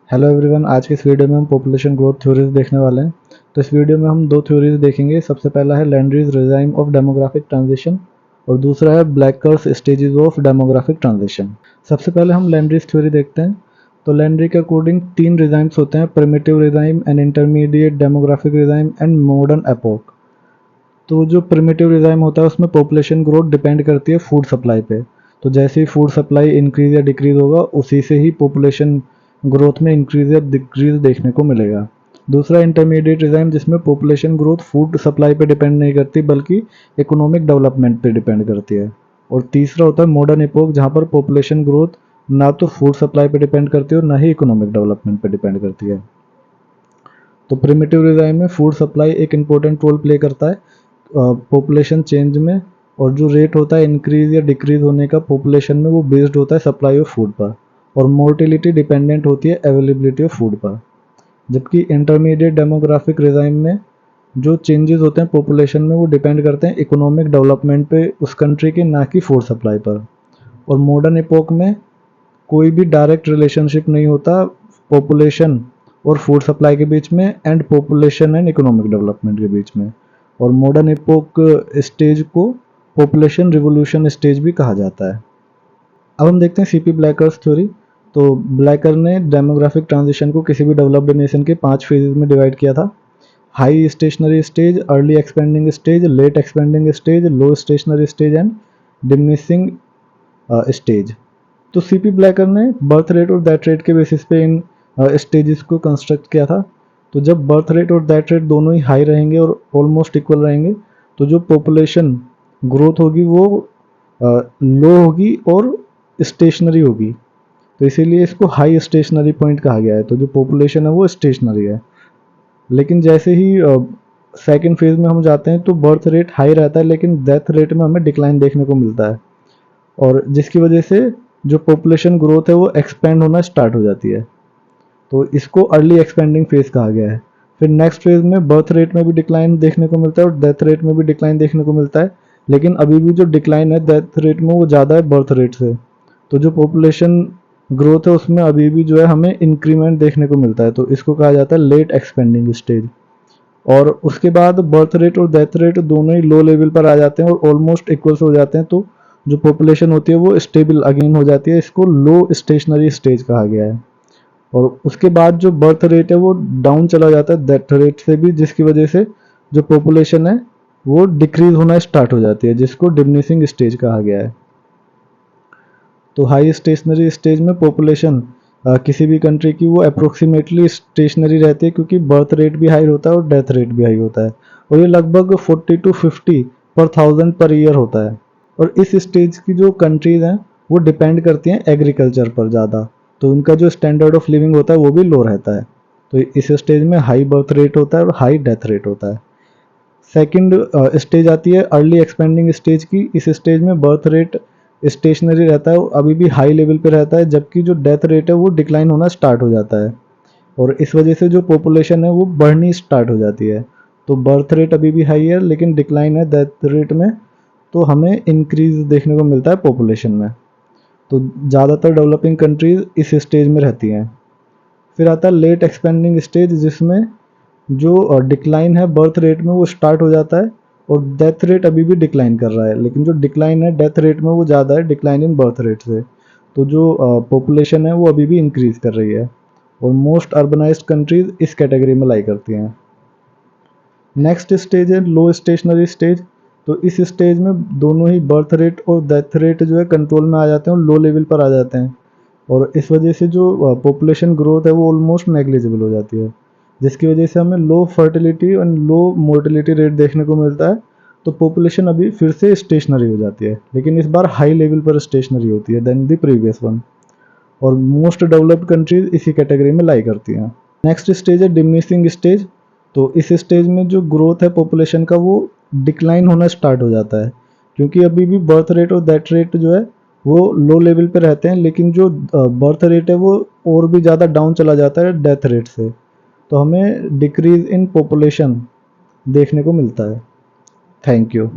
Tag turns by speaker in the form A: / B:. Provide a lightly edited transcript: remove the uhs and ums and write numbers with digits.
A: Hello everyone, आज की इस वीडियो में हम पॉपुलेशन ग्रोथ थ्योरीज देखने वाले हैं। तो इस वीडियो में हम दो थ्योरीज देखेंगे। सबसे पहला है लैंड्रीज रिजाइम ऑफ डेमोग्राफिक ट्रांजिशन और दूसरा है ब्लैकर्स स्टेजेस ऑफ डेमोग्राफिक ट्रांजिशन। सबसे पहले हम लैंड्रीज थ्योरी देखते हैं। तो लैंड्री के अकॉर्डिंग तीन रिजाइम्स होते हैं: primitive regime, an intermediate demographic regime and modern epoch. तो जो प्रिमिटिव रिजाइम होता है उसमें पॉपुलेशन ग्रोथ डिपेंड करती है फूड सप्लाई पे। तो जैसे ही फूड सप्लाई इंक्रीज या डिक्रीज होगा उसी से ही पॉपुलेशन ग्रोथ में इंक्रीज या डिक्रीज देखने को मिलेगा। दूसरा इंटरमीडिएट रिजाइम, जिसमें पॉपुलेशन ग्रोथ फूड सप्लाई पे डिपेंड नहीं करती बल्कि इकोनॉमिक डेवलपमेंट पे डिपेंड करती है। और तीसरा होता है मॉडर्न एपोक, जहाँ पर पॉपुलेशन ग्रोथ ना तो फूड सप्लाई पे डिपेंड करती है और ना ही इकोनॉमिक डेवलपमेंट पे डिपेंड करती है। तो प्रिमिटिव रिजाइम में फूड सप्लाई एक इम्पोर्टेंट रोल प्ले करता है पॉपुलेशन चेंज में, और जो रेट होता है इंक्रीज या डिक्रीज होने का पॉपुलेशन में वो बेस्ड होता है सप्लाई ऑफ फूड पर, और मोर्टिलिटी डिपेंडेंट होती है अवेलेबिलिटी ऑफ फूड पर। जबकि इंटरमीडिएट डेमोग्राफिक रिजाइम में जो चेंजेस होते हैं पॉपुलेशन में वो डिपेंड करते हैं इकोनॉमिक डेवलपमेंट पे उस कंट्री के, ना कि फूड सप्लाई पर। और मॉडर्न एपोक में कोई भी डायरेक्ट रिलेशनशिप नहीं होता पॉपुलेशन और फूड सप्लाई के बीच में and population and economic development के बीच में। और मॉडर्न एपोक स्टेज को पॉपुलेशन रिवोल्यूशन स्टेज भी कहा जाता है। अब हम देखते हैं सीपी ब्लैकर्स थ्योरी। तो ब्लैकर ने डेमोग्राफिक ट्रांजिशन को किसी भी डेवलप्ड नेशन के 5 फेजेस में डिवाइड किया था: high stationary stage, early expanding stage, late expanding stage, low stationary stage and diminishing stage. तो सीपी ब्लैकर ने बर्थ रेट और डेथ रेट के बेसिस पे इन स्टेजेस को कंस्ट्रक्ट किया था। तो जब बर्थ रेट और डेथ रेट दोनों ही हाई रहेंगे और ऑलमोस्ट इक्वल रहेंगे तो जो पॉपुलेशन ग्रोथ होगी वो लो होगी और स्टेशनरी होगी। तो इसीलिए इसको हाई स्टेशनरी पॉइंट कहा गया है। तो जो पॉपुलेशन है वो स्टेशनरी है। लेकिन जैसे ही सेकेंड फेज में हम जाते हैं तो बर्थ रेट हाई रहता है लेकिन डेथ रेट में हमें डिक्लाइन देखने को मिलता है, और जिसकी वजह से जो पॉपुलेशन ग्रोथ है वो एक्सपेंड होना स्टार्ट हो जाती है। तो इसको अर्ली एक्सपेंडिंग फेज कहा गया है। फिर नेक्स्ट फेज में बर्थ रेट में भी डिक्लाइन देखने को मिलता है और डेथ रेट में भी डिक्लाइन देखने को मिलता है, लेकिन अभी भी जो डिक्लाइन है डेथ रेट में वो ज़्यादा है बर्थ रेट से। तो जो पॉपुलेशन ग्रोथ है उसमें अभी भी जो है हमें इंक्रीमेंट देखने को मिलता है। तो इसको कहा जाता है लेट एक्सपेंडिंग स्टेज। और उसके बाद बर्थ रेट और डेथ रेट दोनों ही लो लेवल पर आ जाते हैं और ऑलमोस्ट इक्वल्स हो जाते हैं। तो जो पॉपुलेशन होती है वो स्टेबल अगेन हो जाती है। इसको लो स्टेशनरी स्टेज कहा गया है। और उसके बाद जो बर्थ रेट है वो डाउन चला जाता है डेथ रेट से भी, जिसकी वजह से जो पॉपुलेशन है वो डिक्रीज होना स्टार्ट हो जाती है, जिसको डिमिनिशिंग स्टेज कहा गया है। तो हाई स्टेशनरी स्टेज में पॉपुलेशन किसी भी कंट्री की वो अप्रोक्सीमेटली स्टेशनरी रहती है, क्योंकि बर्थ रेट भी हाई होता है और डेथ रेट भी हाई होता है, और ये लगभग 40 to 50 पर थाउजेंड पर ईयर होता है। और इस स्टेज की जो कंट्रीज हैं वो डिपेंड करती हैं एग्रीकल्चर पर ज़्यादा, तो उनका जो स्टैंडर्ड ऑफ लिविंग होता है वो भी लो रहता है। तो इस स्टेज में हाई बर्थ रेट होता है और हाई डेथ रेट होता है। सेकंड स्टेज आती है अर्ली एक्सपेंडिंग स्टेज की। इस स्टेज में बर्थ रेट स्टेशनरी रहता है, अभी भी हाई लेवल पे रहता है, जबकि जो डेथ रेट है वो डिक्लाइन होना स्टार्ट हो जाता है, और इस वजह से जो पॉपुलेशन है वो बढ़नी स्टार्ट हो जाती है। तो बर्थ रेट अभी भी हाई है लेकिन डिक्लाइन है डेथ रेट में, तो हमें इंक्रीज देखने को मिलता है पॉपुलेशन में। तो ज़्यादातर डेवलपिंग कंट्रीज इस स्टेज में रहती हैं। फिर आता है लेट एक्सपेंडिंग स्टेज, जिसमें जो डिक्लाइन है बर्थ रेट में वो स्टार्ट हो जाता है और डेथ रेट अभी भी डिक्लाइन कर रहा है, लेकिन जो डिक्लाइन है डेथ रेट में वो ज़्यादा है डिक्लाइन इन बर्थ रेट से। तो जो पॉपुलेशन है वो अभी भी इंक्रीज कर रही है, और मोस्ट अर्बनाइज्ड कंट्रीज इस कैटेगरी में लाई करती हैं। नेक्स्ट स्टेज है लो स्टेशनरी स्टेज। तो इस स्टेज में दोनों ही बर्थ रेट और डेथ रेट जो है कंट्रोल में आ जाते हैं और लो लेवल पर आ जाते हैं, और इस वजह से जो पॉपुलेशन ग्रोथ है वो ऑलमोस्ट नेग्लिजिबल हो जाती है, जिसकी वजह से हमें लो fertility and low mortality rate देखने को मिलता है। तो पॉपुलेशन अभी फिर से स्टेशनरी हो जाती है, लेकिन इस बार हाई लेवल पर स्टेशनरी होती है देन द प्रीवियस वन, और मोस्ट डेवलप्ड कंट्रीज इसी कैटेगरी में लाई करती हैं। नेक्स्ट स्टेज है डिमिनिशिंग स्टेज। तो इस स्टेज में जो ग्रोथ है पॉपुलेशन का वो डिक्लाइन होना स्टार्ट हो जाता है, क्योंकि अभी भी बर्थ रेट और डेथ रेट जो है वो लो लेवल पे रहते हैं, लेकिन जो बर्थ रेट है वो और भी ज़्यादा डाउन चला जाता है डेथ रेट से। तो हमें डिक्रीज इन पॉपुलेशन देखने को मिलता है। Thank you.